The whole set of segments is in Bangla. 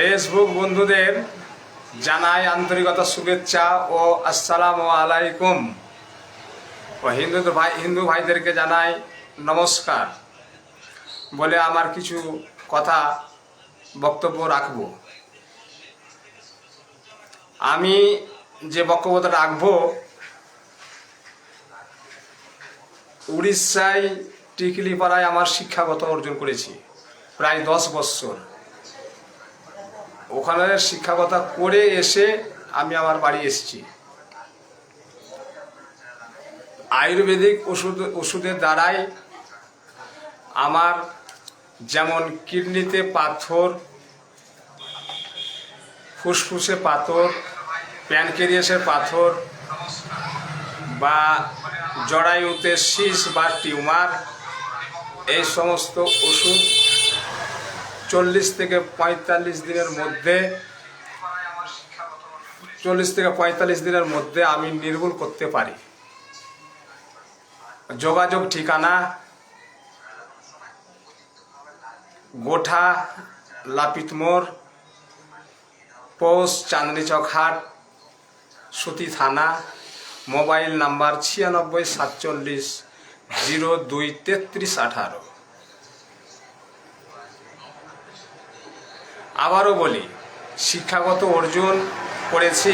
ফেসবুক বন্ধুদের জানাই আন্তরিকতা শুভেচ্ছা ও আসসালামু আলাইকুম। ও হিন্দু ভাইদেরকে জানাই নমস্কার বলে আমার কিছু কথা বক্তব্য রাখব। আমি যে বক্তব্যটা রাখব, উড়িষ্যায় টিকলিপাড়ায় আমার শিক্ষাগত অর্জন করেছি প্রায় 10 বছর। ওখানে শিক্ষাগত করে এসে আমি আমার বাড়ি এসেছি। আয়ুর্বেদিক ওষুধের দ্বারাই আমার যেমন কিডনিতে পাথর, ফুসফুসে পাথর, প্যানক্রিয়াসের পাথর বা জরায়ুতে সিস্ট বা টিউমার, এই সমস্ত ওষুধ 40 থেকে 45 দিনের মধ্যে আমি নির্মূল করতে পারি। যোগাযোগ ঠিকানা গোঠা লাপিতমোড়, পোস্ট চাঁদনি চক হাট, সুতি থানা। Mobile number 96 47 02 33 18। আবারও বলি, শিক্ষাগত অর্জন করেছি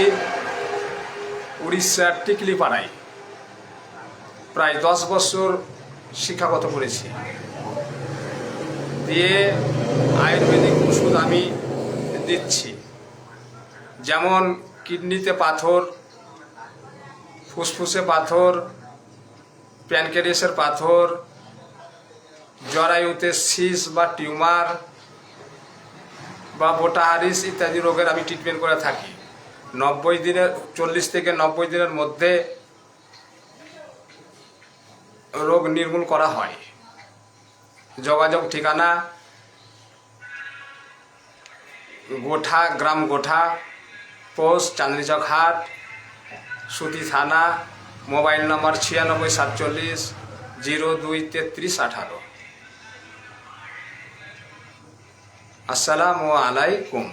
উড়িষ্যার টিকলিপাড়ায়, প্রায় 10 বছর শিক্ষাগত করেছি। দিয়ে আয়ুর্বেদিক ওষুধ আমি দিচ্ছি, যেমন কিডনিতে পাথর, ফুসফুসে পাথর, প্যানক্রিয়াসের পাথর, জরায়ুতে সিস্ট বা টিউমার বা বোটাহারিস ইত্যাদি রোগের আমি ট্রিটমেন্ট করে থাকি। 40 থেকে 90 দিনের মধ্যে রোগ নির্মূল করা হয়। যোগাযোগ ঠিকানা গোঠা, গ্রাম গোঠা, পোস্ট চাঁদনি চক হাট, সুতি থানা। Mobile number 96 47 02 33 18। আসসালামু আলাইকুম।